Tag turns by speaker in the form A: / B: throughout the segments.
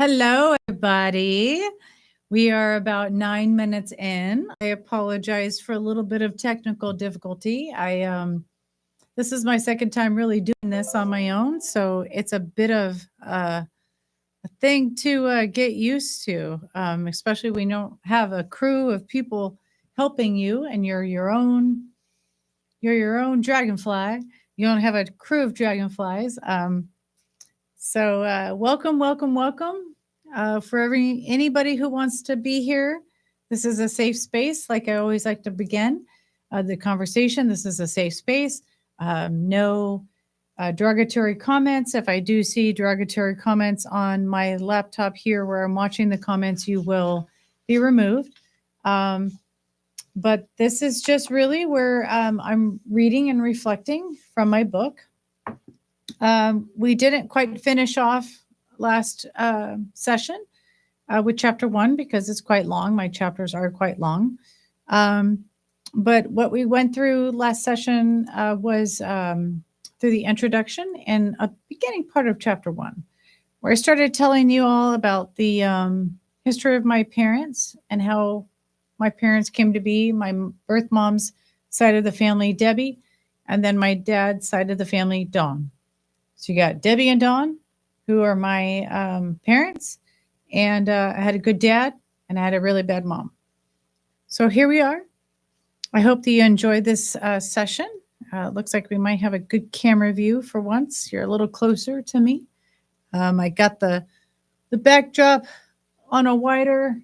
A: Hello, everybody. We are about 9 minutes in. I apologize for a little bit of technical difficulty. This is my second time really doing this on my own, so it's a bit of a thing to get used to, especially when you don't have a crew of people helping you, and you're your own dragonfly. You don't have a crew of dragonflies. So welcome, welcome, welcome. For anybody who wants to be here, this is a safe space. Like I always like to begin the conversation. This is a safe space. No derogatory comments. If I do see derogatory comments on my laptop here where I'm watching the comments, you will be removed. But this is just really where I'm reading and reflecting from my book. We didn't quite finish off last session with chapter 1 because it's quite long. My chapters are quite long. But what we went through last session was through the introduction and a beginning part of chapter 1, where I started telling you all about the history of my parents and how my parents came to be. My birth mom's side of the family, Debbie, and then my dad's side of the family, Dawn. So you got Debbie and Dawn, who are my parents, and I had a good dad, and I had a really bad mom. So here we are. I hope that you enjoyed this session. Looks like we might have a good camera view for once. You're a little closer to me. I got the backdrop on a wider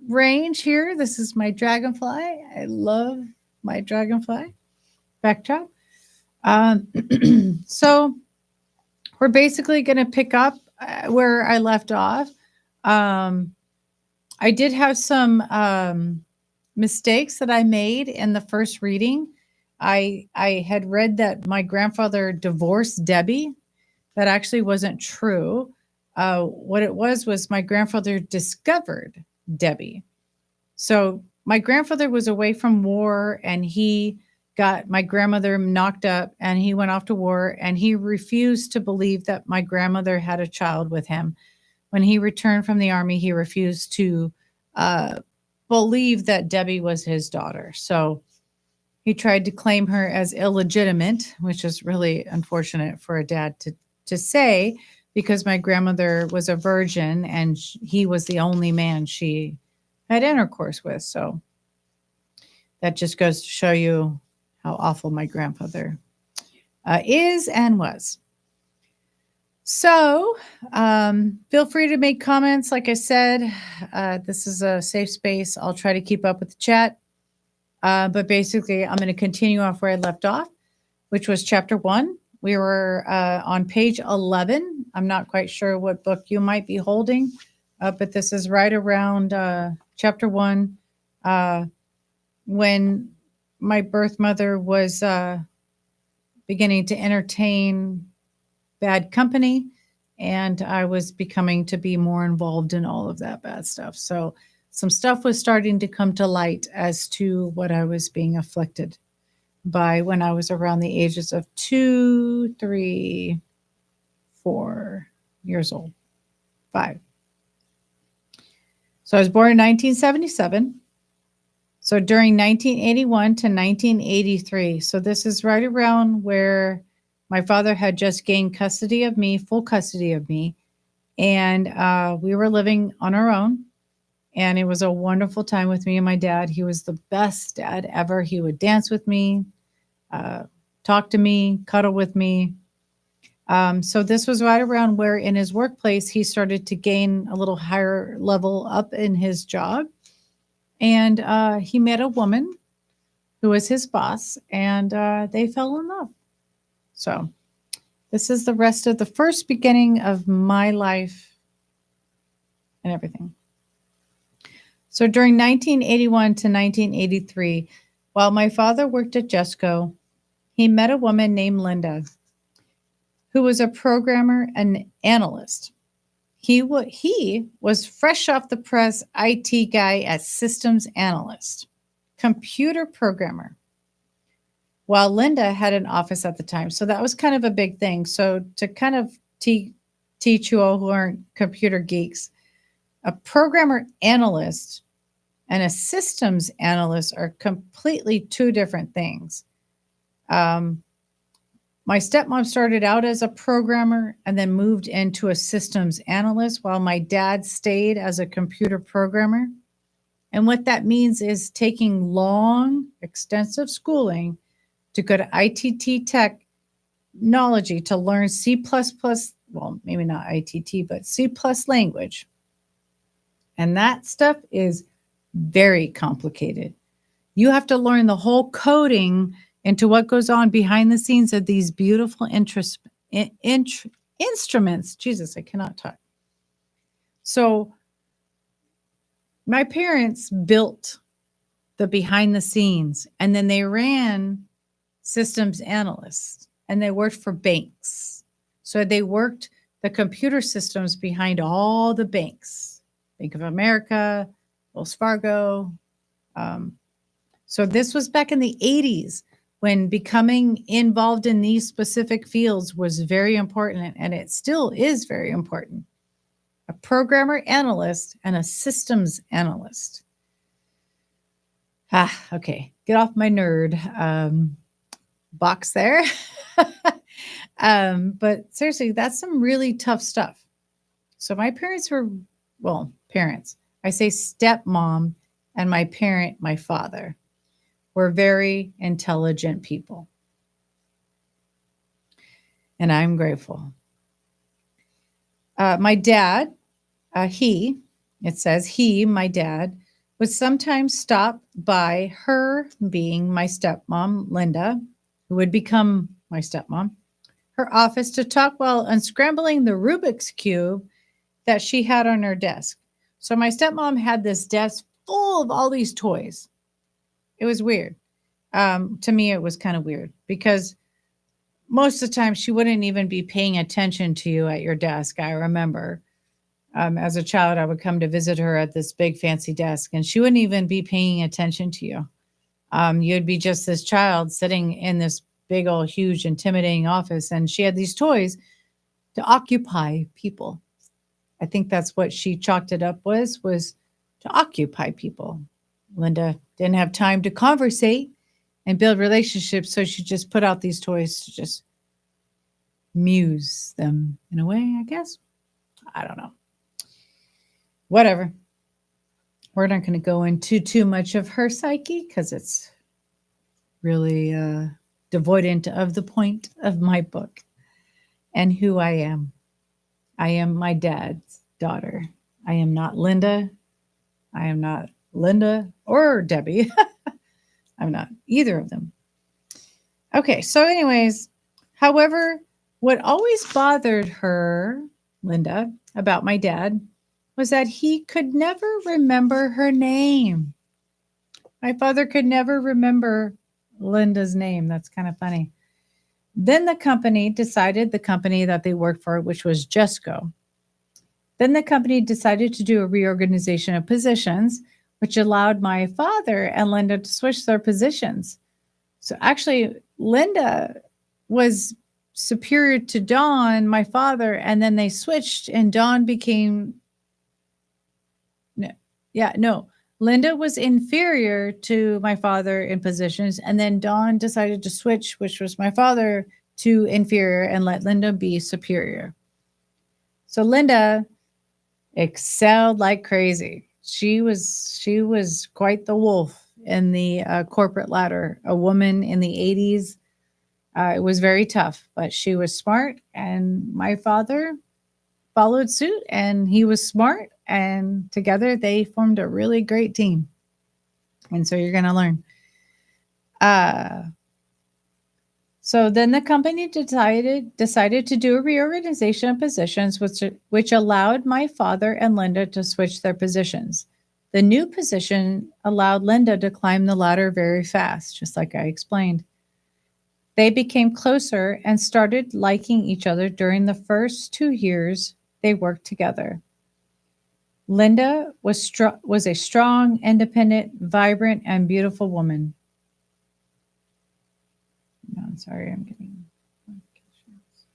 A: range here. This is my Dragonfly. I love my Dragonfly backdrop. So we're basically going to pick up where I left off. I did have some mistakes that I made in the first reading. I had read that my grandfather divorced Debbie. That actually wasn't true. What it was my grandfather discovered Debbie. So my grandfather was away from war, and he got my grandmother knocked up, and he went off to war, and he refused to believe that my grandmother had a child with him. When he returned from the army, he refused to believe that Debbie was his daughter. So he tried to claim her as illegitimate, which is really unfortunate for a dad to say, because my grandmother was a virgin and he was the only man she had intercourse with. So that just goes to show you how awful my grandfather is and was. So feel free to make comments. Like I said, this is a safe space. I'll try to keep up with the chat. But basically, I'm going to continue off where I left off, which was chapter 1. We were on page 11. I'm not quite sure what book you might be holding, but this is right around chapter 1 when my birth mother was beginning to entertain bad company, and I was becoming to be more involved in all of that bad stuff. So some stuff was starting to come to light as to what I was being afflicted by when I was around the ages of 2, 3, 4 years old, 5. So I was born in 1977. So during 1981 to 1983, so this is right around where my father had just gained custody of me, full custody of me, and we were living on our own, and it was a wonderful time with me and my dad. He was the best dad ever. He would dance with me, talk to me, cuddle with me. So this was right around where in his workplace, he started to gain a little higher level up in his job. And he met a woman who was his boss, and they fell in love. So this is the rest of the first beginning of my life and everything. So during 1981 to 1983, while my father worked at Jesco, he met a woman named Linda, who was a programmer and analyst. He was fresh off the press IT guy as systems analyst, computer programmer, while Linda had an office at the time. So that was kind of a big thing. So to kind of teach you all who aren't computer geeks. A programmer analyst and a systems analyst are completely two different things. My stepmom started out as a programmer and then moved into a systems analyst while my dad stayed as a computer programmer. And what that means is taking long, extensive schooling to go to ITT technology to learn C++, well, maybe not ITT, but C+ language. And that stuff is very complicated. You have to learn the whole coding into what goes on behind the scenes of these beautiful instruments. Jesus, I cannot talk. So my parents built the behind the scenes, and then they ran systems analysts, and they worked for banks. So they worked the computer systems behind all the banks, Bank of America, Wells Fargo. So this was back in the 80s when becoming involved in these specific fields was very important, and it still is very important. A programmer analyst and a systems analyst. Okay. Get off my nerd box there. But seriously, that's some really tough stuff. So my parents were, well, parents. I say stepmom and my parent, my father, were very intelligent people. And I'm grateful. My dad, it says he, my dad, would sometimes stop by her, being my stepmom, Linda, who would become my stepmom, her office to talk while unscrambling the Rubik's Cube that she had on her desk. So my stepmom had this desk full of all these toys. It was weird. To me, it was kind of weird because most of the time she wouldn't even be paying attention to you at your desk. I remember as a child, I would come to visit her at this big fancy desk and she wouldn't even be paying attention to you. You'd be just this child sitting in this big old huge intimidating office, and she had these toys to occupy people. I think that's what she chalked it up was to occupy people. Linda didn't have time to conversate and build relationships, so she just put out these toys to just muse them in a way, I guess. I don't know. Whatever. We're not going to go into too much of her psyche because it's really devoid of the point of my book and who I am. I am my dad's daughter. I am not Linda. I am not Linda or Debbie. I'm not either of them. Okay, so anyways, however, what always bothered her, Linda, about my dad was that he could never remember her name. My father could never remember Linda's name. That's kind of funny. Then the company that they worked for, which was Jesco, then the company decided to do a reorganization of positions, which allowed my father and Linda to switch their positions. So actually, Linda was superior to Don, my father, and then they switched and Don became, Linda was inferior to my father in positions, and then Don decided to switch, which was my father, to inferior and let Linda be superior. So Linda excelled like crazy. She was quite the wolf in the corporate ladder. A woman in the 80s. It was very tough, but she was smart, and my father followed suit, and he was smart, and together they formed a really great team. And so you're going to learn. So then the company decided to do a reorganization of positions, which allowed my father and Linda to switch their positions. The new position allowed Linda to climb the ladder very fast, just like I explained. They became closer and started liking each other during the first 2 years they worked together. Linda was a strong, independent, vibrant, and beautiful woman. No, I'm sorry, I'm getting notifications.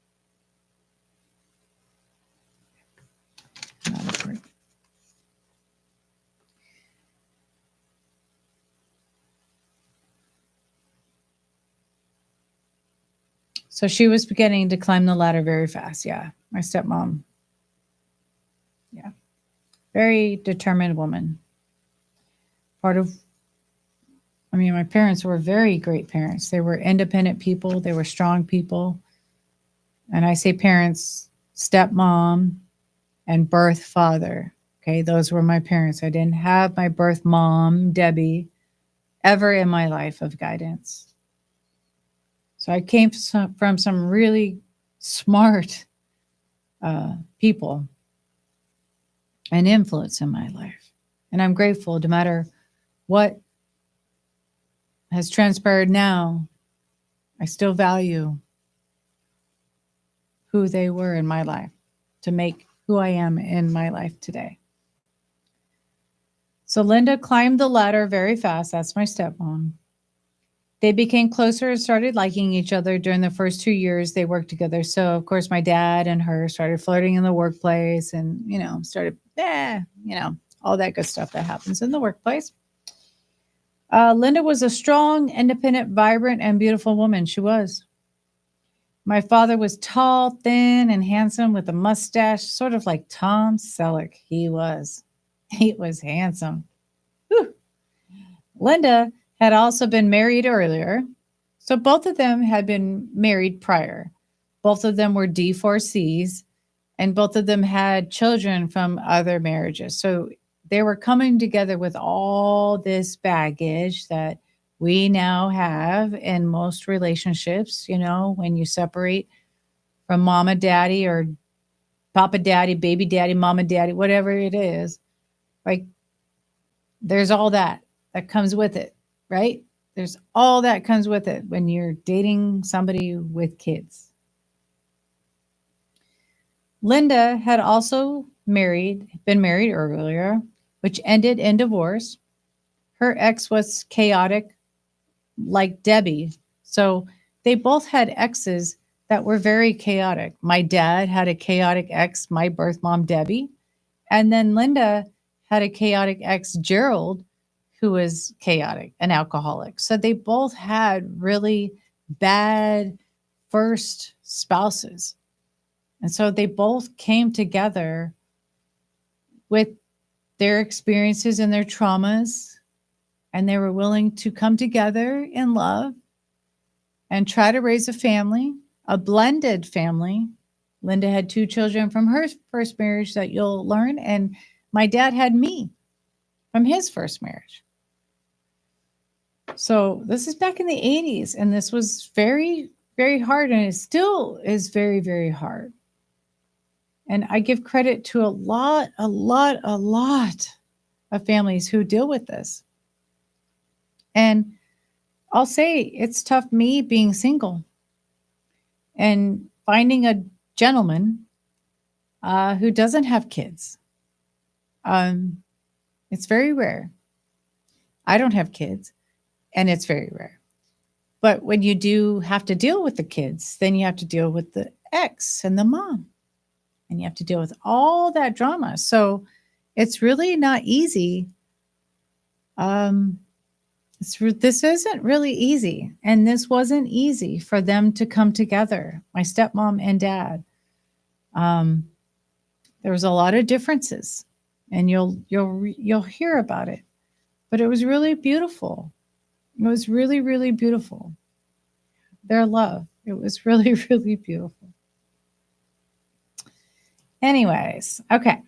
A: So she was beginning to climb the ladder very fast. Yeah, my stepmom. Yeah, very determined woman. My parents were very great parents. They were independent people. They were strong people. And I say parents, stepmom and birth father. Okay, those were my parents. I didn't have my birth mom, Debbie, ever in my life of guidance. So I came from some really smart people and influence in my life. And I'm grateful no matter what has transpired now, I still value who they were in my life to make who I am in my life today. So Linda climbed the ladder very fast. That's my stepmom. They became closer and started liking each other during the first 2 years they worked together. So, of course, my dad and her started flirting in the workplace and, started, all that good stuff that happens in the workplace. Linda was a strong, independent, vibrant, and beautiful woman. She was. My father was tall, thin, and handsome with a mustache, sort of like Tom Selleck. He was handsome. Whew. Linda had also been married earlier. So both of them had been married prior. Both of them were D4Cs, and both of them had children from other marriages. So they were coming together with all this baggage that we now have in most relationships, when you separate from mama, daddy, or papa, daddy, baby daddy, mama, daddy, whatever it is. Like, there's all that comes with it, right? There's all that comes with it when you're dating somebody with kids. Linda had also been married earlier, which ended in divorce. Her ex was chaotic, like Debbie. So they both had exes that were very chaotic. My dad had a chaotic ex, my birth mom, Debbie. And then Linda had a chaotic ex, Gerald, who was chaotic, an alcoholic. So they both had really bad first spouses. And so they both came together with their experiences and their traumas, and they were willing to come together in love and try to raise a family, a blended family. Linda had 2 children from her first marriage that you'll learn, and my dad had me from his first marriage. So this is back in the 80s, and this was very, very hard, and it still is very, very hard. And I give credit to a lot of families who deal with this. And I'll say it's tough, me being single and finding a gentleman who doesn't have kids. It's very rare. I don't have kids, and it's very rare. But when you do have to deal with the kids, then you have to deal with the ex and the mom, and you have to deal with all that drama. So it's really not easy. This isn't really easy, and this wasn't easy for them to come together, my stepmom and dad. There was a lot of differences, and you'll hear about it, but it was really beautiful. It was really, really beautiful. Their love, it was really, really beautiful. Anyways, okay.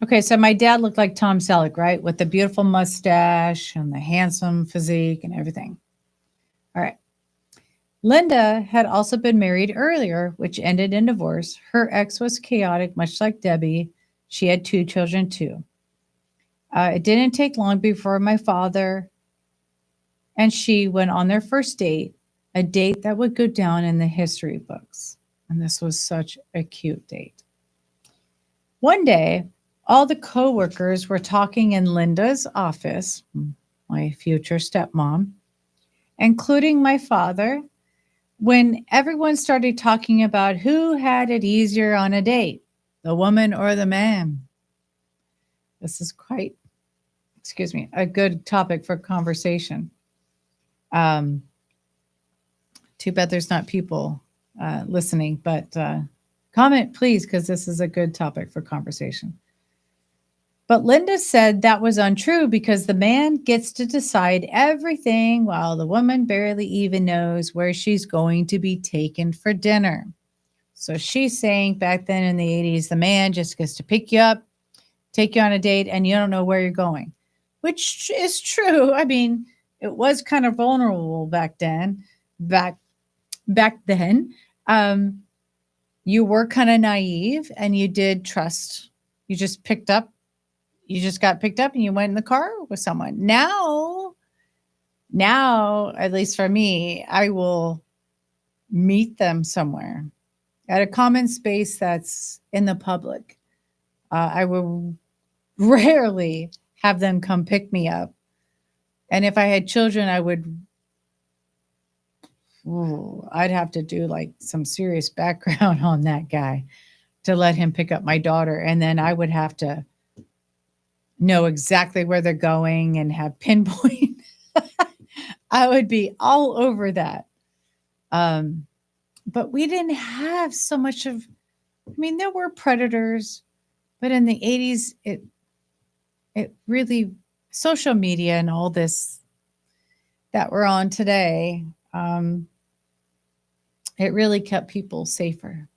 A: Okay, so my dad looked like Tom Selleck, right? With the beautiful mustache and the handsome physique and everything. All right. Linda had also been married earlier, which ended in divorce. Her ex was chaotic, much like Debbie. She had 2 children too. It didn't take long before my father and she went on their first date, a date that would go down in the history books. And this was such a cute date. One day, all the coworkers were talking in Linda's office, my future stepmom, including my father, when everyone started talking about who had it easier on a date, the woman or the man. This is quite, a good topic for conversation. Um, too bad there's not people listening, but comment please, because this is a good topic for conversation. But Linda said that was untrue because the man gets to decide everything while the woman barely even knows where she's going to be taken for dinner. So she's saying back then in the 80s, the man just gets to pick you up, take you on a date, and you don't know where you're going, which is true. I mean, it was kind of vulnerable back then. Back then, you were kind of naive and you did trust. You just got picked up and you went in the car with someone. Now, at least for me, I will meet them somewhere at a common space that's in the public. I will rarely have them come pick me up. And if I had children, I'd have to do like some serious background on that guy to let him pick up my daughter. And then I would have to know exactly where they're going and have pinpoint. I would be all over that. But we didn't have so much of, I mean, there were predators, but in the 80s, it really, social media and all this that we're on today, it really kept people safer.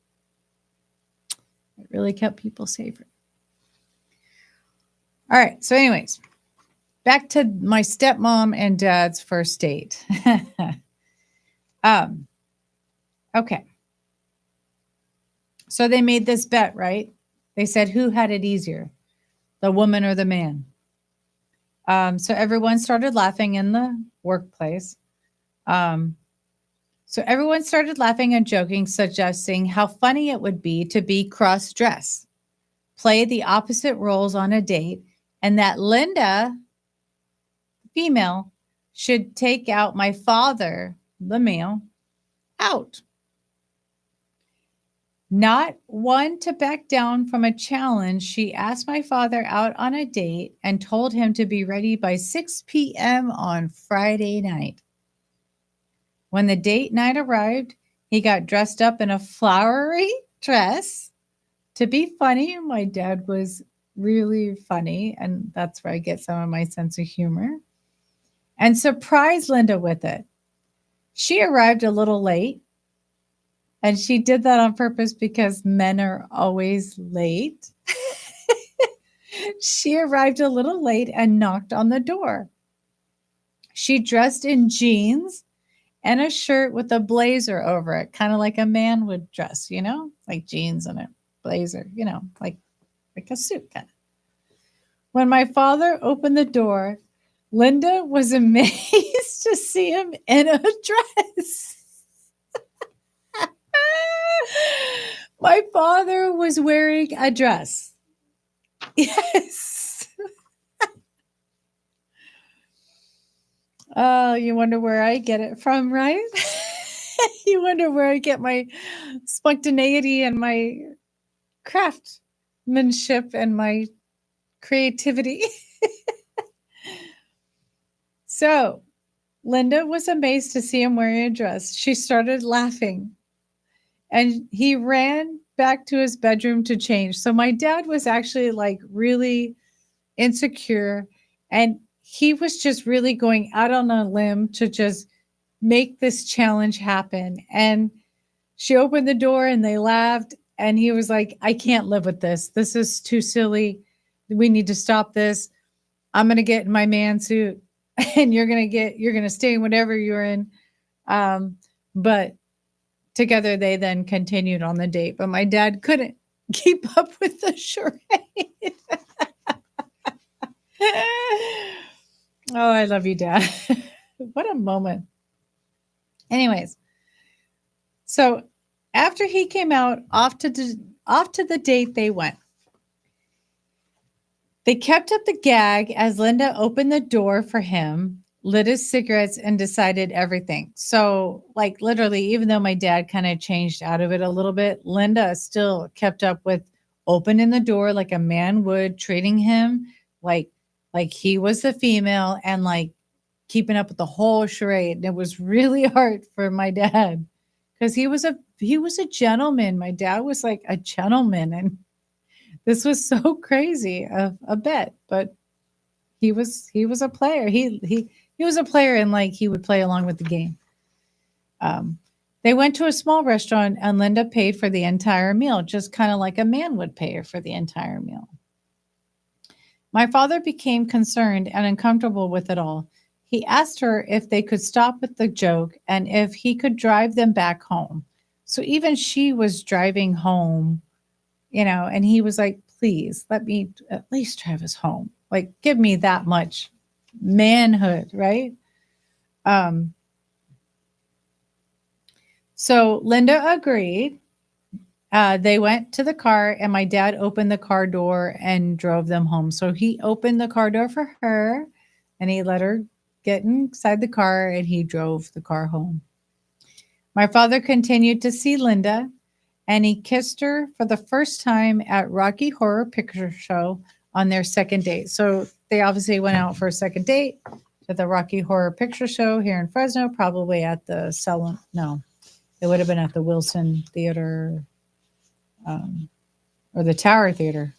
A: It really kept people safer. All right. So anyways, back to my stepmom and dad's first date. Okay. So they made this bet, right? They said, who had it easier, the woman or the man? So everyone started laughing in the workplace. So everyone started laughing and joking, suggesting how funny it would be to be cross-dressed, play the opposite roles on a date, and that Linda, female, should take out my father, the male, out. Not one to back down from a challenge, she asked my father out on a date and told him to be ready by 6 p.m. on Friday night. When the date night arrived, he got dressed up in a flowery dress to be funny. My dad was really funny, and that's where I get some of my sense of humor, and surprised Linda with it. She arrived a little late, and she did that on purpose because men are always late. She arrived a little late and knocked on the door. She dressed in jeans and a shirt with a blazer over it, kind of like a man would dress, like jeans and a blazer, like a suit kind of. When my father opened the door, Linda was amazed to see him in a dress. My father was wearing a dress. Yes. Oh, you wonder where I get it from, right? You wonder where I get my spontaneity and my craftsmanship and my creativity. So, Linda was amazed to see him wearing a dress. She started laughing, and he ran back to his bedroom to change. So my dad was actually like really insecure, and he was just really going out on a limb to just make this challenge happen. And she opened the door and they laughed, and he was like, I can't live with this. This is too silly. We need to stop this. I'm going to get in my man suit and you're going to stay in whatever you're in. But together they then continued on the date, but my dad couldn't keep up with the charade. Oh, I love you, Dad. What a moment. Anyways, so after he came out, off to the date they went. They kept up the gag as Linda opened the door for him, lit his cigarettes, and decided everything. So, like, literally, even though my dad kind of changed out of it a little bit, Linda still kept up with opening the door like a man would, treating him like he was the female, and like keeping up with the whole charade. And it was really hard for my dad because he was a gentleman. My dad was like a gentleman, and this was so crazy of a bet, but he was a player. He was a player, and like he would play along with the game. Um, they went to a small restaurant, and Linda paid for the entire meal, just kind of like a man would pay for the entire meal. My father became concerned and uncomfortable with it all. He asked her if they could stop with the joke and if he could drive them back home. So even she was driving home, and he was like, please let me at least drive us home. Like, give me that much manhood, right? Um, so Linda agreed. They went to the car, and my dad opened the car door and drove them home. So he opened the car door for her, and he let her get inside the car, and he drove the car home. My father continued to see Linda, and he kissed her for the first time at Rocky Horror Picture Show on their second date. So they obviously went out for a second date to the Rocky Horror Picture Show here in Fresno, probably at the Salon. No, it would have been at the Wilson Theater, or the Tower Theater,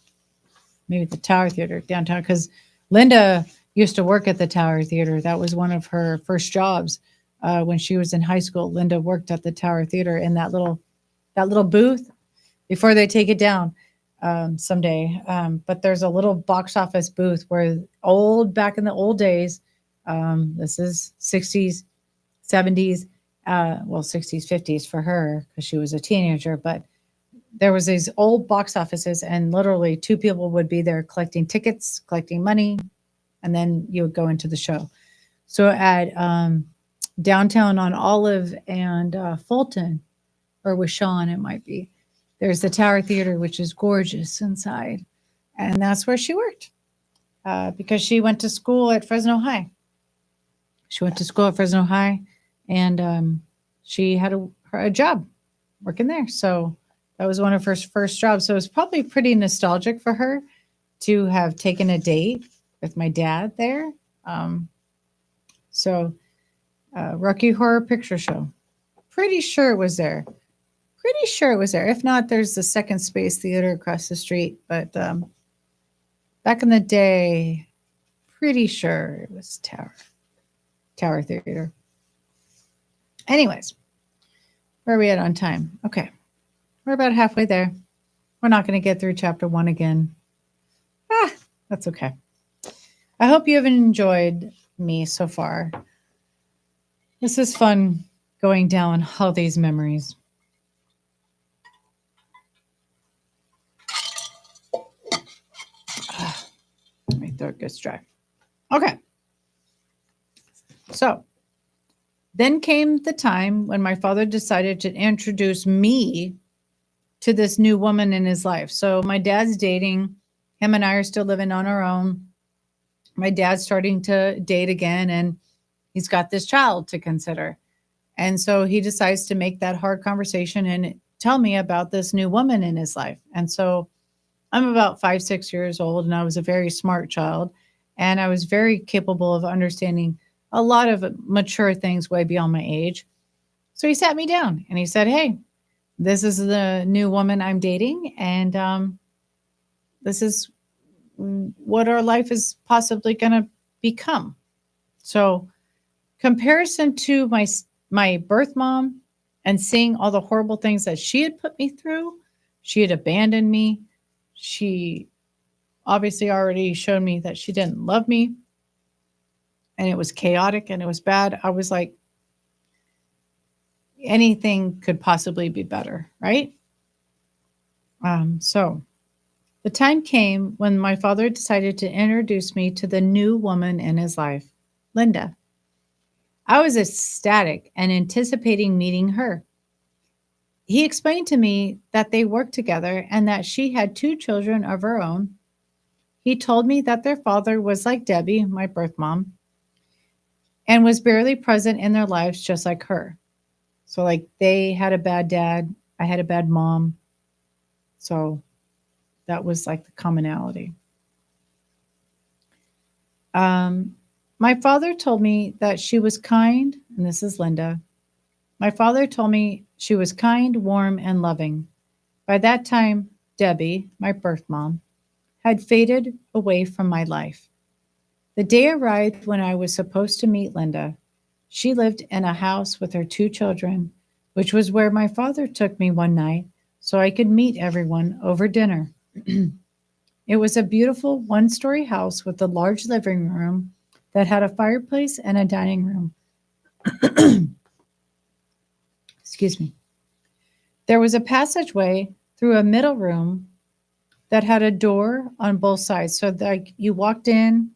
A: maybe the Tower Theater downtown, because Linda used to work at the Tower Theater. That was one of her first jobs when she was in high school. Linda worked at the Tower Theater in that little booth before they take it down someday. But there's a little box office booth where back in the old days, this is 60s, 70s, 60s, 50s for her because she was a teenager, but there was these old box offices, and literally two people would be there collecting tickets, collecting money, and then you would go into the show. So at downtown on Olive and Fulton, or with Sean, it might be, there's the Tower Theater, which is gorgeous inside. And that's where she worked because she went to school at Fresno High. She went to school at Fresno High, and she had a job working there. So that was one of her first jobs. So it was probably pretty nostalgic for her to have taken a date with my dad there. So Rocky Horror Picture Show. Pretty sure it was there. Pretty sure it was there. If not, there's the Second Space Theater across the street. But back in the day, pretty sure it was Tower Theater. Anyways, where are we at on time? Okay. We're about halfway there. We're not going to get through chapter 1 again. That's okay. I hope you have enjoyed me so far. This is fun going down all these memories. My throat gets dry. Okay. So then came the time when my father decided to introduce me to this new woman in his life. So my dad's dating. Him and I are still living on our own. My dad's starting to date again, and he's got this child to consider. And so he decides to make that hard conversation and tell me about this new woman in his life. And so I'm about 5, 6 years old, and I was a very smart child, and I was very capable of understanding a lot of mature things way beyond my age. So he sat me down and he said, hey, this is the new woman I'm dating, and this is what our life is possibly going to become. So comparison to my birth mom and seeing all the horrible things that she had put me through, she had abandoned me. She obviously already showed me that she didn't love me, and it was chaotic and it was bad. I was like, anything could possibly be better, right? So the time came when my father decided to introduce me to the new woman in his life, Linda. I was ecstatic and anticipating meeting her. He explained to me that they worked together and that she had 2 children of her own. He told me that their father was like Debbie, my birth mom, and was barely present in their lives just like her. So like they had a bad dad, I had a bad mom. So that was like the commonality. My father told me that she was kind, and this is Linda. My father told me she was kind, warm, and loving. By that time, Debbie, my birth mom, had faded away from my life. The day arrived when I was supposed to meet Linda. She lived in a house with her two children, which was where my father took me one night so I could meet everyone over dinner. It was a beautiful one-story house with a large living room that had a fireplace and a dining room. Excuse me. There was a passageway through a middle room that had a door on both sides. So like you walked in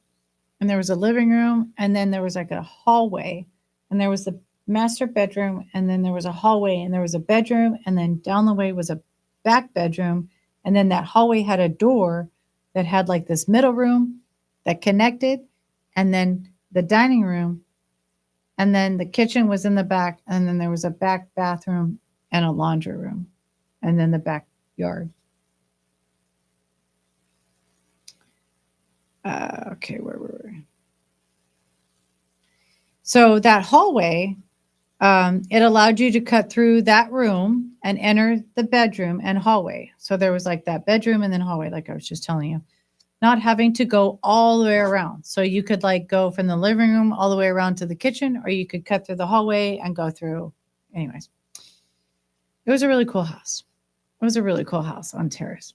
A: and there was a living room and then there was like a hallway and there was the master bedroom and then there was a hallway and there was a bedroom and then down the way was a back bedroom and then that hallway had a door that had like this middle room that connected and then the dining room and then the kitchen was in the back and then there was a back bathroom and a laundry room and then the backyard. Okay, where were we? So that hallway, it allowed you to cut through that room and enter the bedroom and hallway. So there was like that bedroom and then hallway, like I was just telling you, not having to go all the way around. So you could like go from the living room all the way around to the kitchen, or you could cut through the hallway and go through. Anyways, it was a really cool house. It was a really cool house on terrace.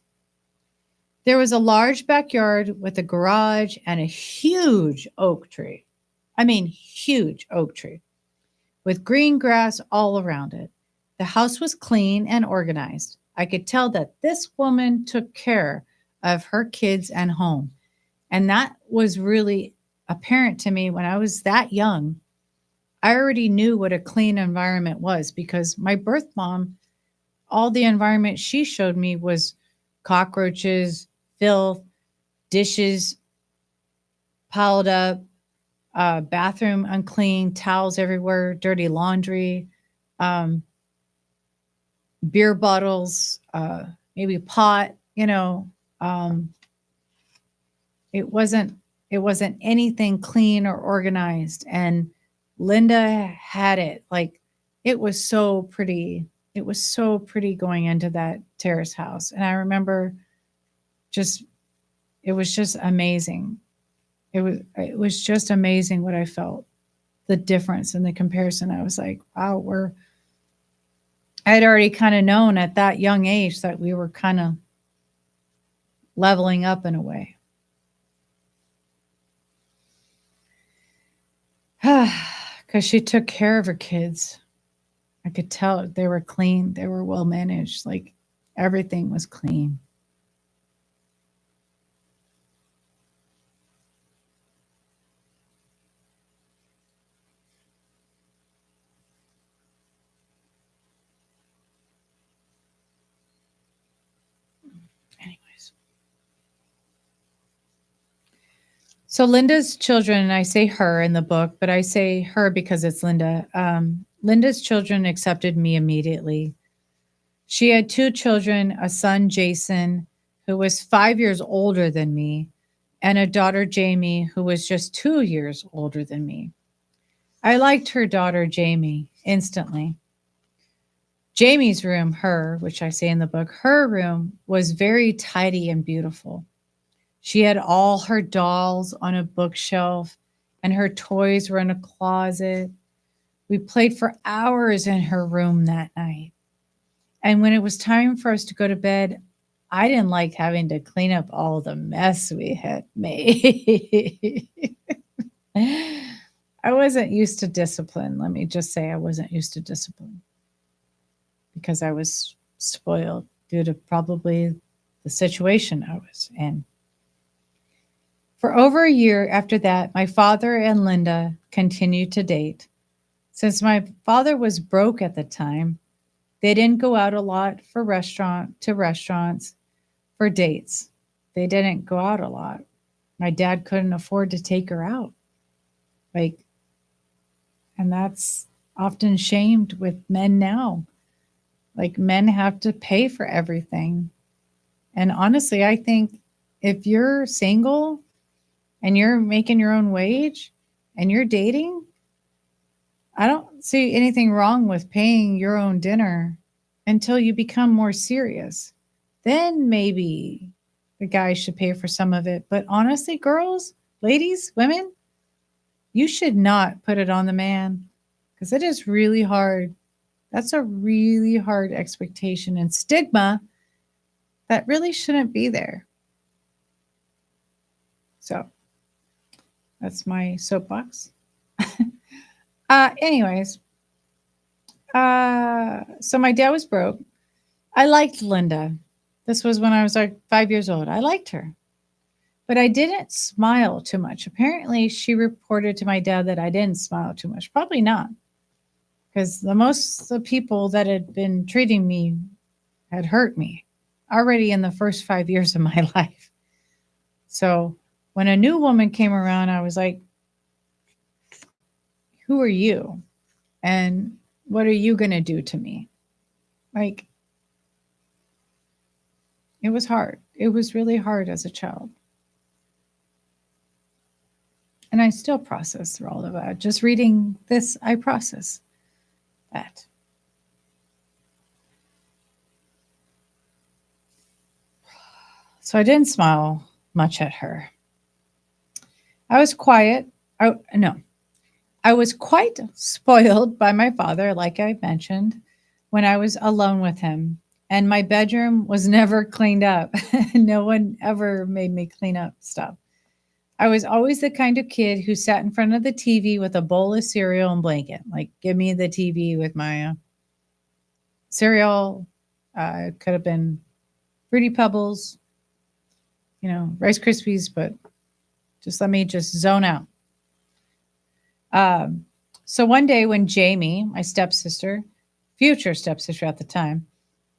A: There was a large backyard with a garage and a huge oak tree. I mean, huge oak tree with green grass all around it. The house was clean and organized. I could tell that this woman took care of her kids and home. And that was really apparent to me when I was that young. I already knew what a clean environment was because my birth mom, all the environment she showed me was cockroaches, filth, dishes piled up, bathroom unclean, towels everywhere, dirty laundry, beer bottles, maybe pot, it wasn't anything clean or organized. And Linda had it. Like it was so pretty. It was so pretty going into that terrace house. And I remember it was just amazing. It was just amazing what I felt, the difference and the comparison. I was like, wow, I had already kind of known at that young age that we were kind of leveling up in a way. Because she took care of her kids. I could tell they were clean. They were well managed. Like everything was clean. Anyways. So Linda's children, and I say her in the book, but I say her because it's Linda. Linda's children accepted me immediately. She had two children, a son, Jason, who was 5 years older than me, and a daughter, Jamie, who was just 2 years older than me. I liked her daughter, Jamie, instantly. Jamie's room, which I say in the book, her room was very tidy and beautiful. She had all her dolls on a bookshelf and her toys were in a closet. We played for hours in her room that night. And when it was time for us to go to bed, I didn't like having to clean up all the mess we had made. I wasn't used to discipline. Let me just say I wasn't used to discipline because I was spoiled due to probably the situation I was in. For over a year after that, my father and Linda continued to date. Since my father was broke at the time, they didn't go out a lot to restaurants for dates. They didn't go out a lot. My dad couldn't afford to take her out. And that's often shamed with men now. Like men have to pay for everything. And honestly, I think if you're single and you're making your own wage, and you're dating, I don't see anything wrong with paying your own dinner until you become more serious. Then maybe the guy should pay for some of it. But honestly, girls, ladies, women, you should not put it on the man because it is really hard. That's a really hard expectation and stigma that really shouldn't be there. So that's my soapbox. Anyways, so my dad was broke. I liked Linda. This was when I was like 5 years old. I liked her, but I didn't smile too much. Apparently, she reported to my dad that I didn't smile too much. Probably not, because the people that had been treating me had hurt me already in the first 5 years of my life. So when a new woman came around, I was like, who are you? And what are you going to do to me? Like, it was hard. It was really hard as a child. And I still process through all of that. Just reading this, I process that. So I didn't smile much at her. I was quiet. I was quite spoiled by my father, like I mentioned, when I was alone with him. And my bedroom was never cleaned up. No one ever made me clean up stuff. I was always the kind of kid who sat in front of the TV with a bowl of cereal and blanket. Like, give me the TV with my cereal. It could have been Fruity Pebbles, Rice Krispies, but just let me just zone out. So one day when Jamie, my stepsister, future stepsister at the time,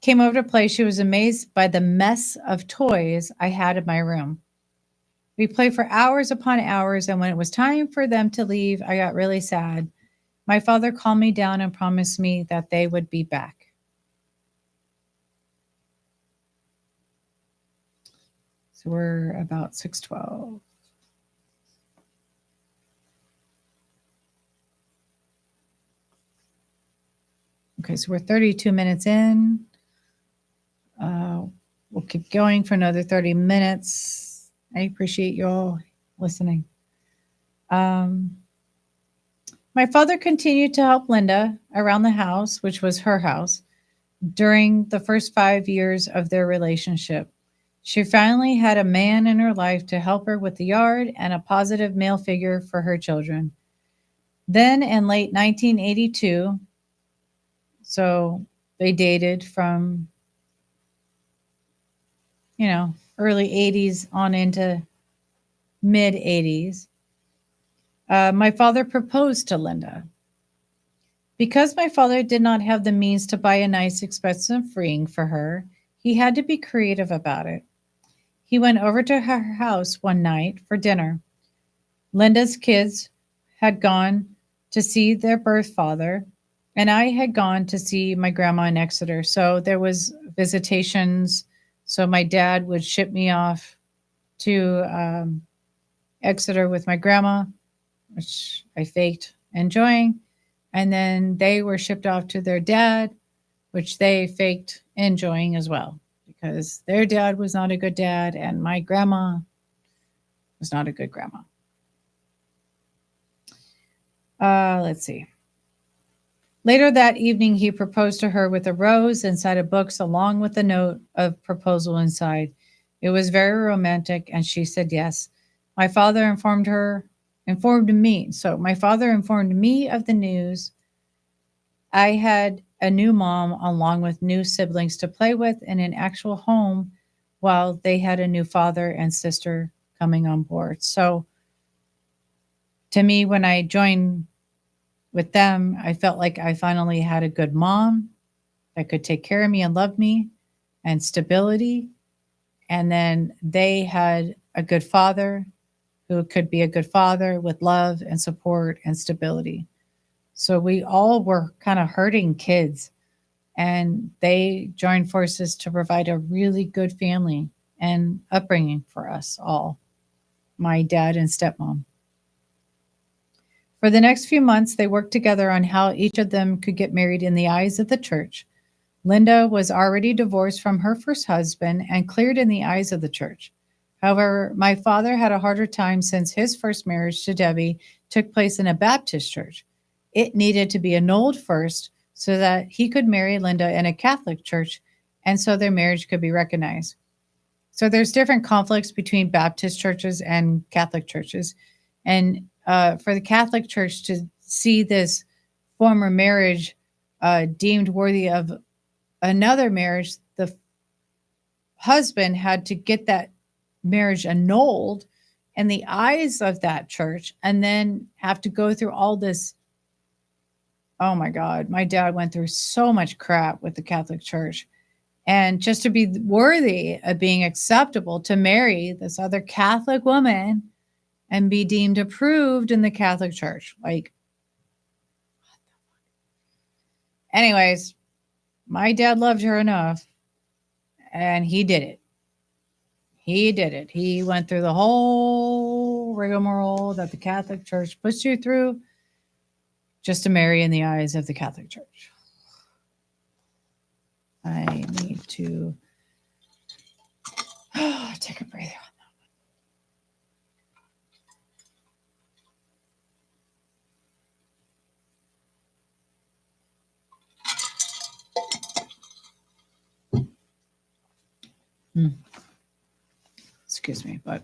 A: came over to play, she was amazed by the mess of toys I had in my room. We played for hours upon hours, and when it was time for them to leave, I got really sad. My father calmed me down and promised me that they would be back. So we're about 6:12. Okay, so we're 32 minutes in. We'll keep going for another 30 minutes. I appreciate you all listening. My father continued to help Linda around the house, which was her house, during the first 5 years of their relationship. She finally had a man in her life to help her with the yard and a positive male figure for her children. Then in late 1982, so they dated from, early 80s on into mid 80s. My father proposed to Linda. Because my father did not have the means to buy a nice, expensive ring for her, he had to be creative about it. He went over to her house one night for dinner. Linda's kids had gone to see their birth father, and I had gone to see my grandma in Exeter. So there was visitations. So my dad would ship me off to Exeter with my grandma, which I faked enjoying. And then they were shipped off to their dad, which they faked enjoying as well, because their dad was not a good dad and my grandma was not a good grandma. Let's see. Later that evening, he proposed to her with a rose inside of books, along with a note of proposal inside. It was very romantic, and she said yes. My father informed me. So my father informed me of the news. I had a new mom along with new siblings to play with in an actual home, while they had a new father and sister coming on board. So to me, when I joined with them, I felt like I finally had a good mom that could take care of me and love me, and stability. And then they had a good father who could be a good father with love and support and stability. So we all were kind of hurting kids, and they joined forces to provide a really good family and upbringing for us all, my dad and stepmom. For the next few months, they worked together on how each of them could get married in the eyes of the church. Linda was already divorced from her first husband and cleared in the eyes of the church. However, my father had a harder time since his first marriage to Debbie took place in a Baptist church. It needed to be annulled first so that he could marry Linda in a Catholic church and so their marriage could be recognized. So there's different conflicts between Baptist churches and Catholic churches. And for the Catholic Church to see this former marriage deemed worthy of another marriage, the husband had to get that marriage annulled in the eyes of that church and then have to go through all this. Oh my God, my dad went through so much crap with the Catholic Church. And just to be worthy of being acceptable to marry this other Catholic woman and be deemed approved in the Catholic Church. Like, anyways, my dad loved her enough and he did it. He did it. He went through the whole rigmarole that the Catholic Church puts you through just to marry in the eyes of the Catholic Church. I need to take a breather on that one. Excuse me, but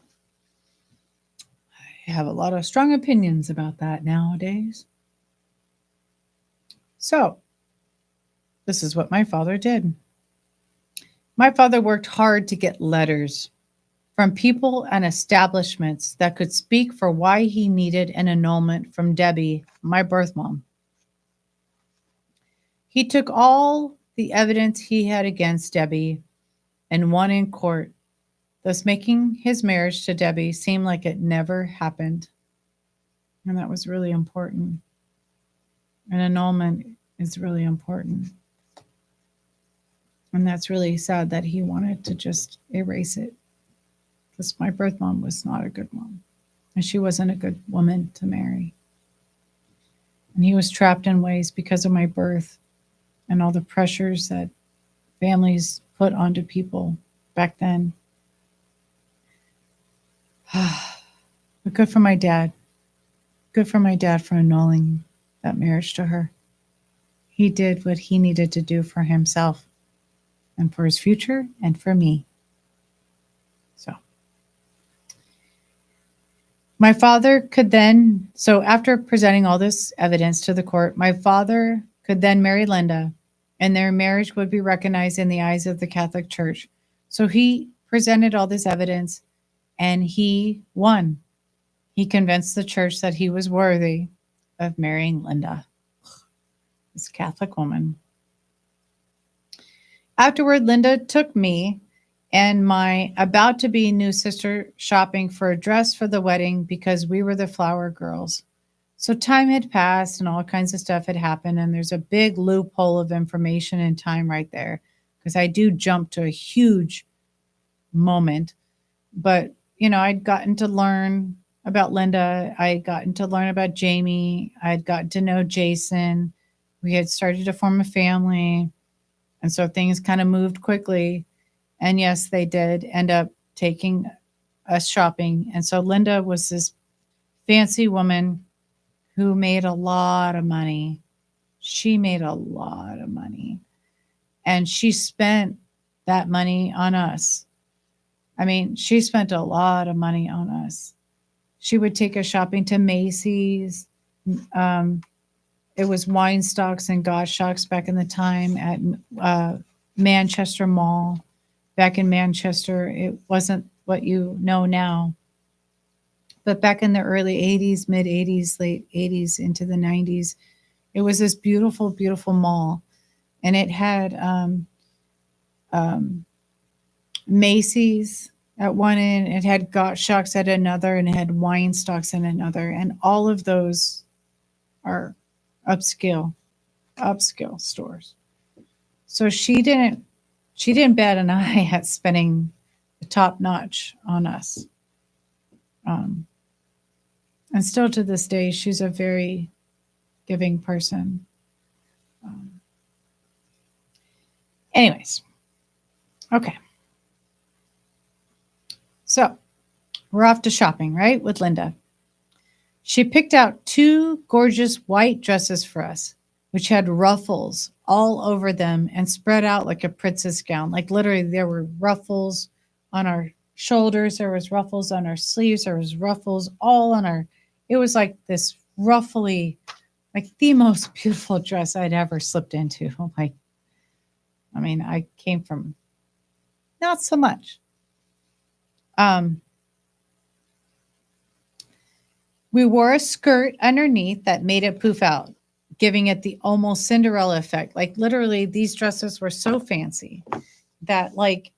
A: I have a lot of strong opinions about that nowadays. So, this is what my father did. My father worked hard to get letters from people and establishments that could speak for why he needed an annulment from Debbie, my birth mom. He took all the evidence he had against Debbie and won in court, thus making his marriage to Debbie seem like it never happened. And that was really important. An annulment is really important. And that's really sad that he wanted to just erase it. Because my birth mom was not a good mom. And she wasn't a good woman to marry. And he was trapped in ways because of my birth and all the pressures that families put onto people back then. But good for my dad. Good for my dad for annulling that marriage to her. He did what he needed to do for himself and for his future and for me. So my father could then, so after presenting all this evidence to the court, my father could then marry Linda and their marriage would be recognized in the eyes of the Catholic Church. So he presented all this evidence and he won. He convinced the church that he was worthy of marrying Linda, this Catholic woman. Afterward, Linda took me and my about-to-be new sister shopping for a dress for the wedding because we were the flower girls. So time had passed and all kinds of stuff had happened, and there's a big loophole of information and time right there because I do jump to a huge moment. But, you know, I'd gotten to learn about Linda. I had gotten to learn about Jamie. I had gotten to know Jason. We had started to form a family. And so things kind of moved quickly. And yes, they did end up taking us shopping. And so Linda was this fancy woman who made a lot of money. She made a lot of money. And she spent that money on us. I mean, she spent a lot of money on us. She would take us shopping to Macy's. It was Weinstocks and Gottschalks back in the time at Manchester Mall. Back in Manchester, it wasn't what you know now. But back in the early 80s, mid 80s, late 80s into the 90s, it was this beautiful, beautiful mall. And it had Macy's at one end, it had Gottschalks at another, and it had Weinstocks at another. And all of those are upscale stores. So she didn't bat an eye at spending the top notch on us. And still to this day, she's a very giving person. Anyways, okay. So we're off to shopping, right? With Linda. She picked out 2 gorgeous white dresses for us, which had ruffles all over them and spread out like a princess gown. Like literally, there were ruffles on our shoulders, there was ruffles on our sleeves, there was ruffles all on our. It was like this ruffly, like the most beautiful dress I'd ever slipped into. Like, I mean, I came from not so much. We wore a skirt underneath that made it poof out, giving it the almost Cinderella effect. Like literally, these dresses were so fancy that like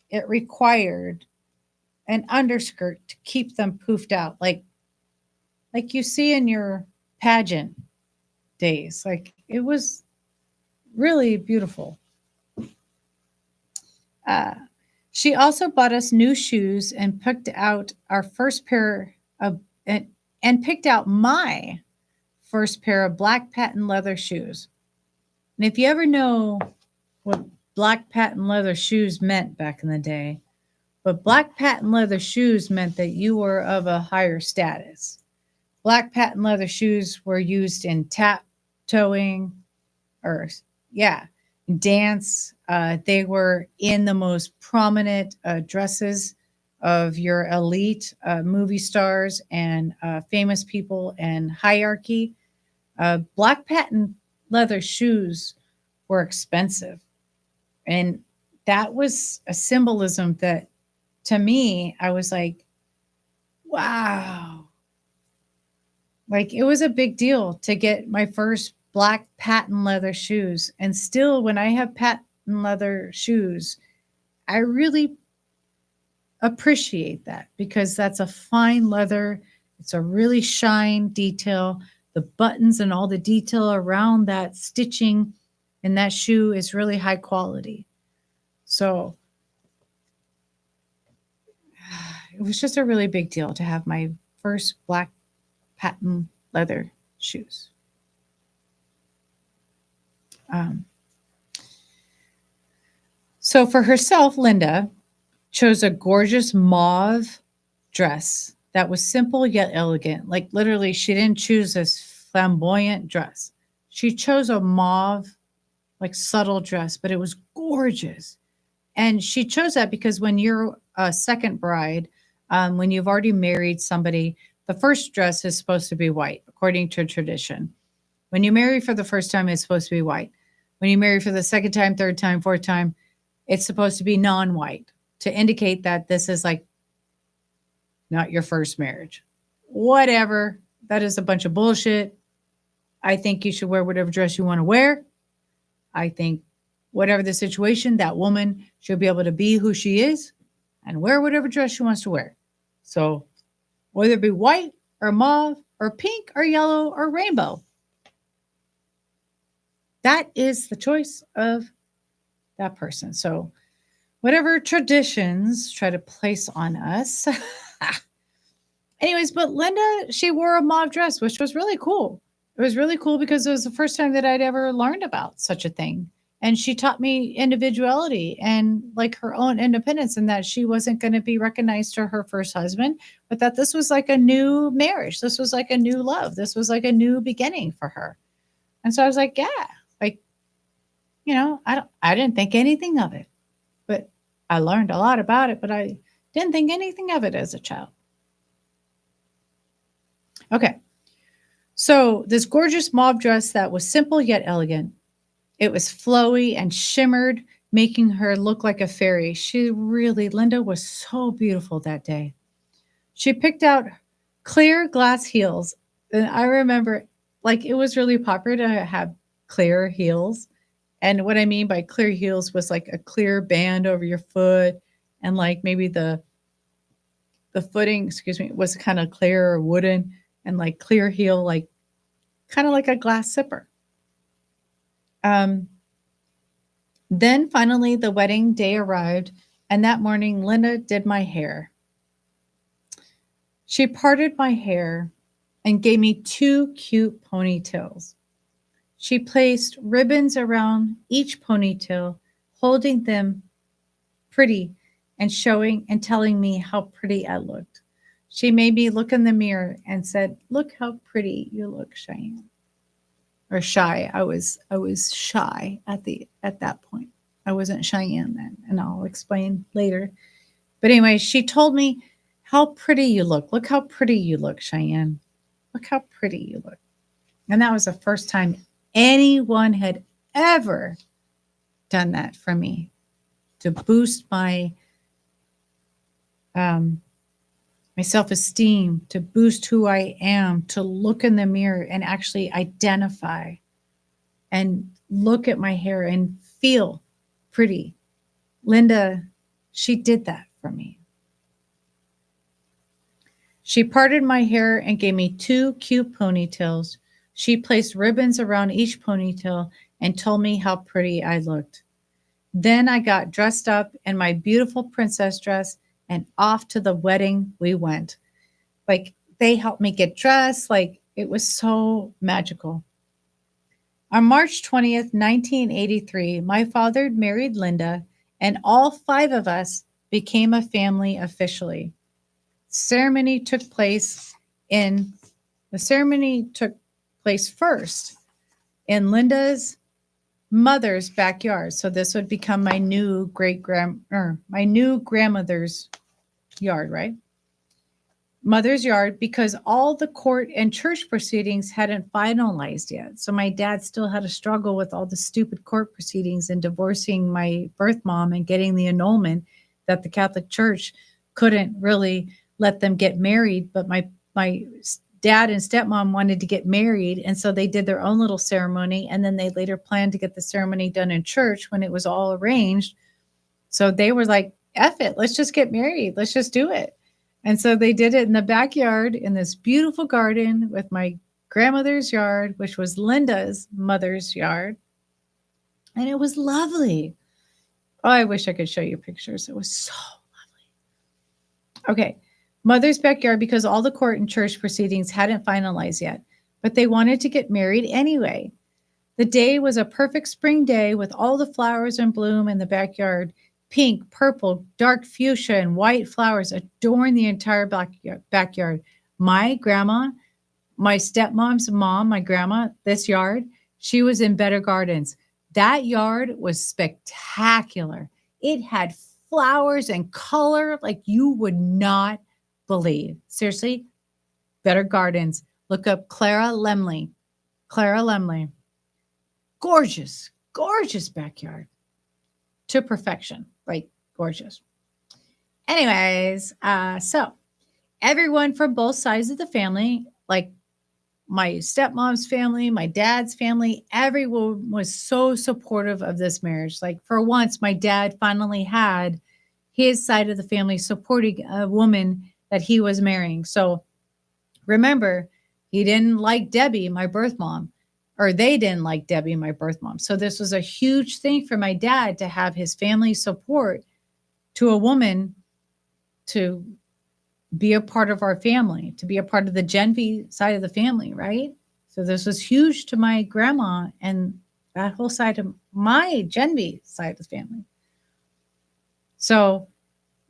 A: it required an underskirt to keep them poofed out, like you see in your pageant days. Like it was really beautiful. She also bought us new shoes and picked out our first pair of and picked out my first pair of black patent leather shoes. And if you ever know what black patent leather shoes meant back in the day, but black patent leather shoes meant that you were of a higher status. Black patent leather shoes were used in tap toeing or, yeah, dance. They were in the most prominent dresses of your elite movie stars and famous people and hierarchy. Black patent leather shoes were expensive. And that was a symbolism that, to me, I was like, wow. Like it was a big deal to get my first black patent leather shoes. And still, when I have patent leather shoes, I really appreciate that because that's a fine leather. It's a really shine detail. The buttons and all the detail around that stitching in that shoe is really high quality. So it was just a really big deal to have my first black patent leather shoes. So for herself, Linda chose a gorgeous mauve dress that was simple yet elegant. Like literally, she didn't choose this flamboyant dress. She chose a mauve, like subtle dress, but it was gorgeous. And she chose that because when you're a second bride, when you've already married somebody, the first dress is supposed to be white, according to tradition. When you marry for the first time, it's supposed to be white. When you marry for the second time, third time, fourth time, it's supposed to be non-white to indicate that this is like not your first marriage. Whatever. That is a bunch of bullshit. I think you should wear whatever dress you want to wear. I think whatever the situation, that woman should be able to be who she is and wear whatever dress she wants to wear. So whether it be white or mauve or pink or yellow or rainbow, that is the choice of that person. So whatever traditions try to place on us. Anyways, but Linda, she wore a mauve dress, which was really cool. It was really cool because it was the first time that I'd ever learned about such a thing. And she taught me individuality and like her own independence, and that she wasn't going to be recognized to her first husband, but that this was like a new marriage. This was like a new love. This was like a new beginning for her. And so I was like, yeah, like, I didn't think anything of it, but I learned a lot about it, but I didn't think anything of it as a child. Okay. So this gorgeous mauve dress that was simple yet elegant. It was flowy and shimmered, making her look like a fairy. Linda was so beautiful that day. She picked out clear glass heels. And I remember, like, it was really popular to have clear heels. And what I mean by clear heels was like a clear band over your foot, and like maybe the footing, was kind of clear or wooden, and like clear heel, like kind of like a glass zipper. Then finally the wedding day arrived, and that morning Linda did my hair. She parted my hair and gave me 2 cute ponytails. She placed ribbons around each ponytail, holding them pretty and showing and telling me how pretty I looked. She made me look in the mirror and said, "Look how pretty you look, Cheyenne." Or shy. I was shy at that point. I wasn't Cheyenne then, and I'll explain later. But anyway, she told me, "How pretty you look. Look how pretty you look, Cheyenne. Look how pretty you look." And that was the first time anyone had ever done that for me, to boost um, my self-esteem, to boost who I am, to look in the mirror and actually identify and look at my hair and feel pretty. Linda, she did that for me. She parted my hair and gave me 2 cute ponytails. She placed ribbons around each ponytail and told me how pretty I looked. Then I got dressed up in my beautiful princess dress and off to the wedding we went. Like, they helped me get dressed. Like, it was so magical. On March 20th, 1983, my father married Linda, and all 5 of us became a family officially. The ceremony took place first in Linda's mother's backyard. So this would become my new grandmother's yard, right? Mother's yard, because all the court and church proceedings hadn't finalized yet. So my dad still had to struggle with all the stupid court proceedings and divorcing my birth mom and getting the annulment that the Catholic Church couldn't really let them get married. But my dad and stepmom wanted to get married, and so they did their own little ceremony, and then they later planned to get the ceremony done in church when it was all arranged. So they were like, F it, let's just get married. Let's just do it. And so they did it in the backyard in this beautiful garden with my grandmother's yard, which was Linda's mother's yard. And it was lovely. Oh, I wish I could show you pictures. It was so lovely. Okay. Mother's backyard, because all the court and church proceedings hadn't finalized yet, but they wanted to get married anyway. The day was a perfect spring day with all the flowers in bloom in the backyard. Pink, purple, dark fuchsia, and white flowers adorned the entire backyard. My grandma, my stepmom's mom, my grandma, this yard, she was in Better Gardens. That yard was spectacular. It had flowers and color like you would not believe. Seriously, Better Gardens. Look up Clara Lemley. Clara Lemley. Gorgeous, gorgeous backyard to perfection. Like, gorgeous. Anyways, so everyone from both sides of the family, like my stepmom's family, my dad's family, everyone was so supportive of this marriage. Like, for once, my dad finally had his side of the family supporting a woman that he was marrying. So remember, he didn't like Debbie, my birth mom, or they didn't like Debbie, my birth mom. So this was a huge thing for my dad to have his family support to a woman to be a part of our family, to be a part of the Jenvey side of the family, right? So this was huge to my grandma and that whole side of my Jenvey side of the family. So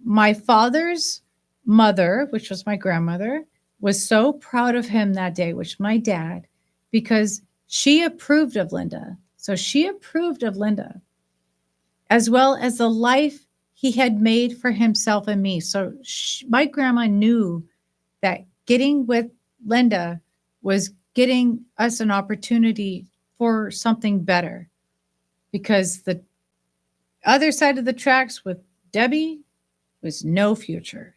A: my father's mother, which was my grandmother, was so proud of him that day, which my dad, because she approved of Linda. So she approved of Linda, as well as the life he had made for himself and me. So my grandma knew that getting with Linda was getting us an opportunity for something better, because the other side of the tracks with Debbie was no future.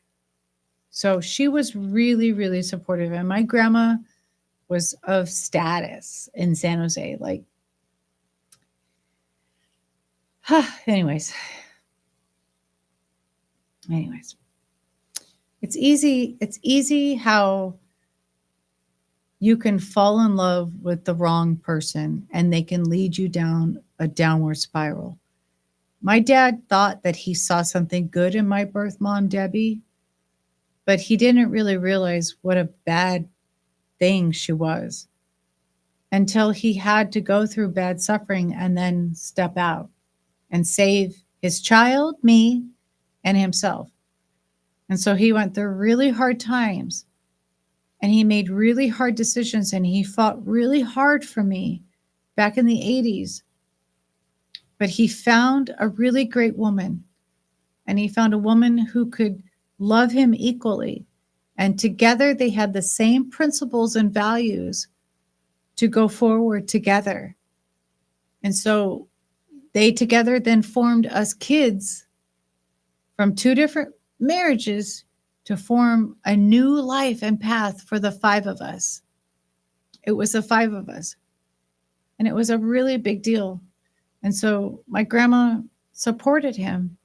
A: So she was really, really supportive. And my grandma was of status in San Jose. Like, anyways, it's easy how you can fall in love with the wrong person and they can lead you down a downward spiral. My dad thought that he saw something good in my birth mom, Debbie, but he didn't really realize what a bad thing she was, until he had to go through bad suffering and then step out and save his child, me, and himself. And so he went through really hard times, and he made really hard decisions, and he fought really hard for me back in the 80s. But he found a really great woman, and he found a woman who could love him equally. And together they had the same principles and values to go forward together. And so they together then formed us kids from two different marriages to form a new life and path for the five of us. It was the five of us. And it was a really big deal. And so my grandma supported him.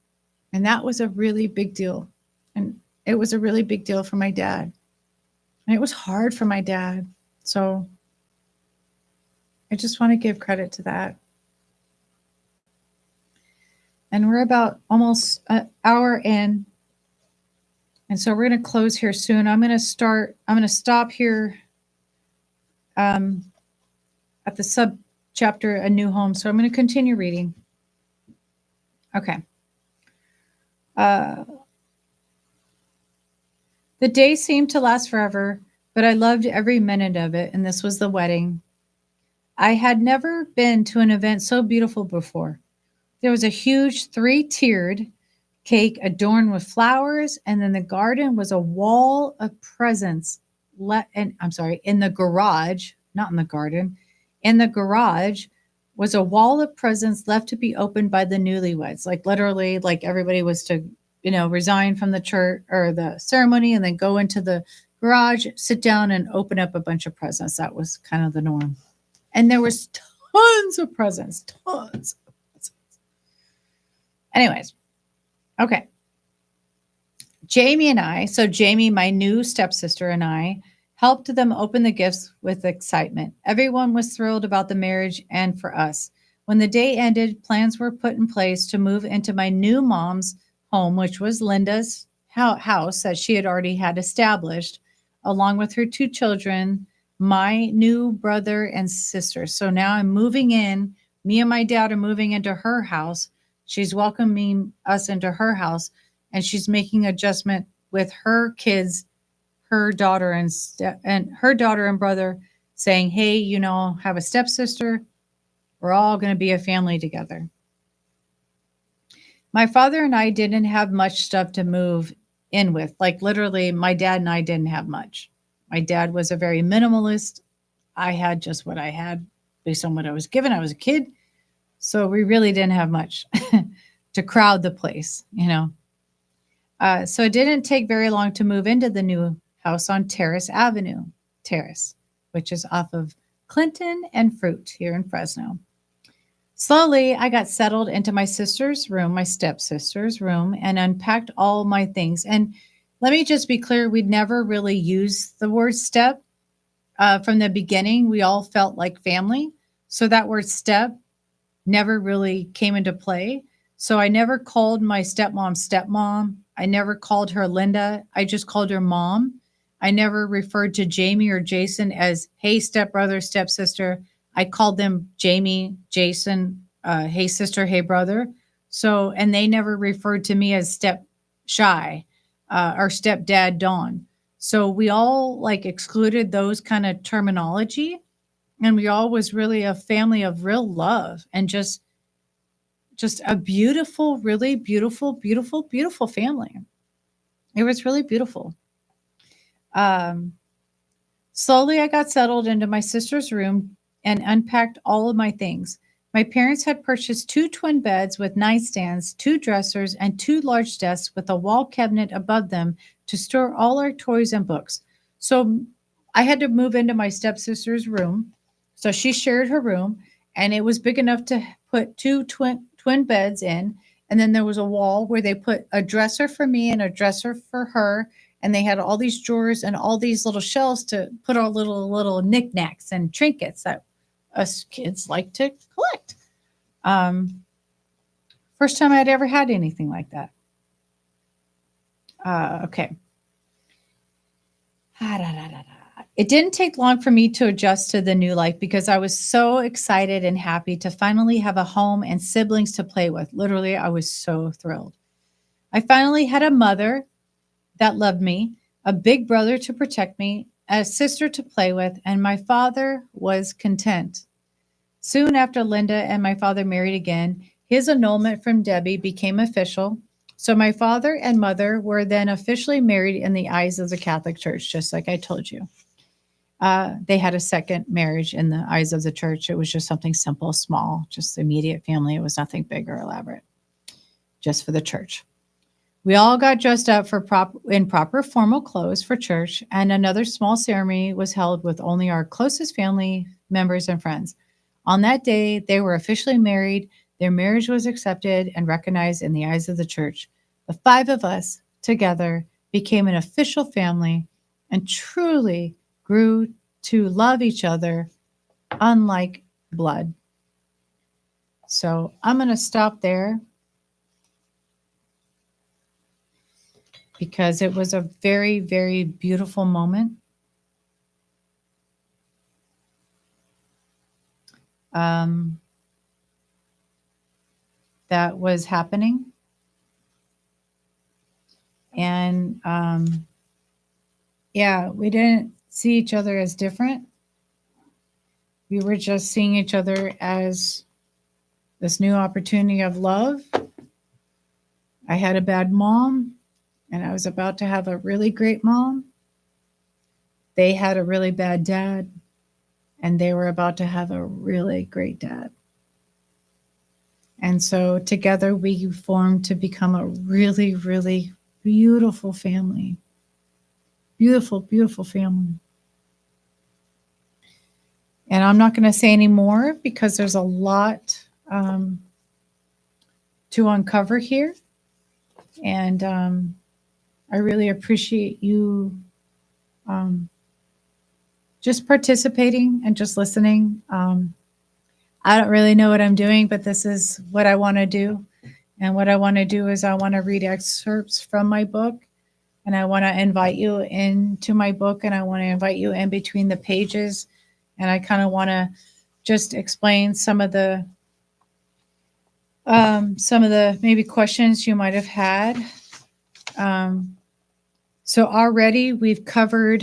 A: And that was a really big deal. And it was a really big deal for my dad. And it was hard for my dad. So I just want to give credit to that. And we're about almost an hour in. And so we're going to close here soon. I'm going to stop here at the sub chapter, A New Home. So I'm going to continue reading. Okay. The day seemed to last forever, but I loved every minute of it. And this was the wedding. I had never been to an event so beautiful before. There was a huge 3-tiered cake adorned with flowers, and then the garden was a wall of presents. In the garage, not in the garden. In the garage was a wall of presents left to be opened by the newlyweds. Like literally, like everybody was to, resign from the church or the ceremony and then go into the garage, sit down and open up a bunch of presents. That was kind of the norm. And there was tons of presents, tons of presents. Anyways, okay. Jamie, my new stepsister, and I helped them open the gifts with excitement. Everyone was thrilled about the marriage and for us. When the day ended, plans were put in place to move into my new mom's home, which was Linda's house that she had already had established, along with her 2 children, my new brother and sister. So now I'm moving in. Me and my dad are moving into her house. She's welcoming us into her house, and she's making adjustment with her kids, her daughter and her daughter and brother, saying, hey, have a stepsister. We're all going to be a family together. My father and I didn't have much stuff to move in with. Like literally, my dad and I didn't have much. My dad was a very minimalist. I had just what I had based on what I was given. I was a kid. So we really didn't have much to crowd the place, So it didn't take very long to move into the new house on Terrace Avenue, which is off of Clinton and Fruit here in Fresno. Slowly, I got settled into my stepsister's room, and unpacked all my things. And let me just be clear, we'd never really used the word step. From the beginning, we all felt like family. So that word step never really came into play. So I never called my stepmom. I never called her Linda. I just called her mom. I never referred to Jamie or Jason as, hey, stepbrother, stepsister. I called them Jamie, Jason, hey, sister, hey, brother. So, and they never referred to me as step shy or stepdad, Dawn. So we all excluded those kind of terminology. And we all was really a family of real love and just a beautiful, really beautiful, beautiful, beautiful family. It was really beautiful. Slowly, I got settled into my sister's room and unpacked all of my things. My parents had purchased 2 twin beds with nightstands, 2 dressers, and 2 large desks with a wall cabinet above them to store all our toys and books. So I had to move into my stepsister's room. So she shared her room, and it was big enough to put 2 twin beds in. And then there was a wall where they put a dresser for me and a dresser for her. And they had all these drawers and all these little shelves to put our little knickknacks and trinkets that us kids like to collect. First time I'd ever had anything like that. Okay. It didn't take long for me to adjust to the new life because I was so excited and happy to finally have a home and siblings to play with. Literally, I was so thrilled. I finally had a mother that loved me, a big brother to protect me, a sister to play with, and my father was content. Soon after Linda and my father married again, his annulment from Debbie became official. So my father and mother were then officially married in the eyes of the Catholic Church, just like I told you. They had a second marriage in the eyes of the church. It was just something simple, small, just immediate family. It was nothing big or elaborate, just for the church. We all got dressed up in proper formal clothes for church, and another small ceremony was held with only our closest family members and friends. On that day, they were officially married. Their marriage was accepted and recognized in the eyes of the church. The five of us together became an official family and truly grew to love each other unlike blood. So I'm going to stop there because it was a very, very beautiful moment. That was happening. And yeah, we didn't see each other as different. We were just seeing each other as this new opportunity of love. I had a bad mom, and I was about to have a really great mom. They had a really bad dad, and they were about to have a really great dad. And so together we formed to become a really, really beautiful family. Beautiful, beautiful family. And I'm not going to say any more because there's a lot to uncover here. And I really appreciate you just participating and just listening. I don't really know what I'm doing, but this is what I want to do. And what I want to do is I want to read excerpts from my book, and I want to invite you into my book, and I want to invite you in between the pages. And I kind of want to just explain some of the maybe questions you might have had. So already we've covered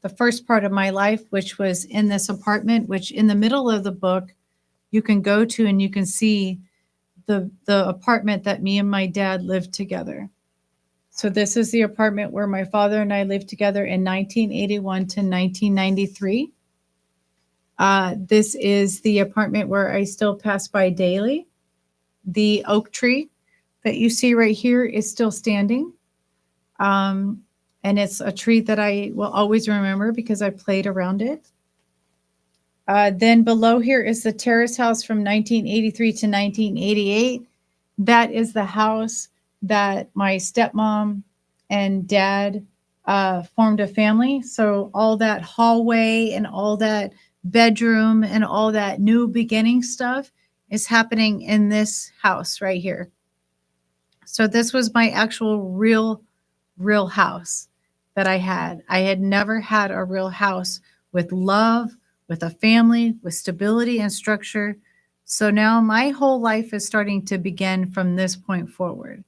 A: the first part of my life, which was in this apartment, which in the middle of the book you can go to and you can see the apartment that me and my dad lived together. So this is the apartment where my father and I lived together in 1981 to 1993. This is the apartment where I still pass by daily. The oak tree that you see right here is still standing. And it's a tree that I will always remember because I played around it. Then below here is the terrace house from 1983 to 1988. That is the house that my stepmom and dad formed a family. So all that hallway and all that bedroom and all that new beginning stuff is happening in this house right here. So this was my actual real house that I had. I had never had a real house with love, with a family, with stability and structure. So now my whole life is starting to begin from this point forward.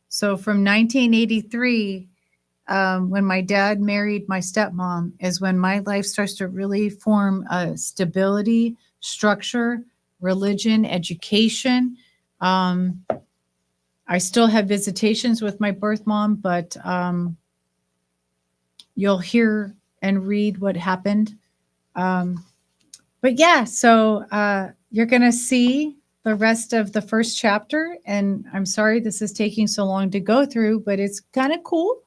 A: So from 1983, when my dad married my stepmom, is when my life starts to really form a stability, structure, religion, education. I still have visitations with my birth mom, but you'll hear and read what happened. But yeah, so you're going to see the rest of the first chapter. And I'm sorry this is taking so long to go through, but it's kind of cool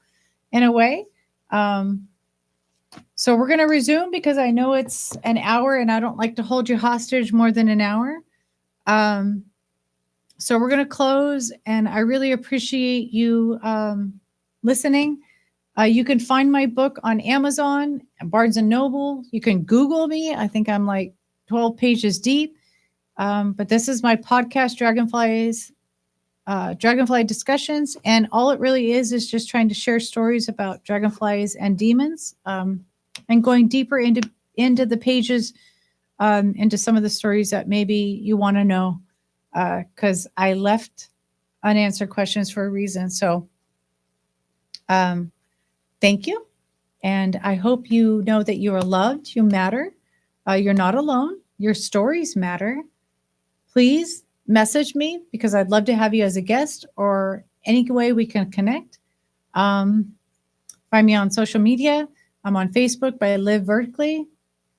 A: in a way. So we're going to resume because I know it's an hour and I don't like to hold you hostage more than an hour. So we're going to close, and I really appreciate you listening. You can find my book on Amazon, Barnes & Noble. You can Google me. I think I'm like 12 pages deep. But this is my podcast, Dragonflies Dragonfly discussions. And all it really is just trying to share stories about dragonflies and demons, and going deeper into the pages, into some of the stories that maybe you want to know, because I left unanswered questions for a reason. So thank you. And I hope you know that you are loved, you matter, you're not alone, your stories matter. Please message me because I'd love to have you as a guest or any way we can connect. Find me on social media. I'm on Facebook by Live Vertically.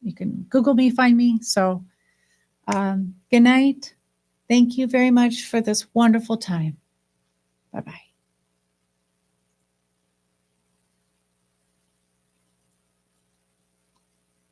A: You can Google me, find me. So good night. Thank you very much for this wonderful time. Bye-bye.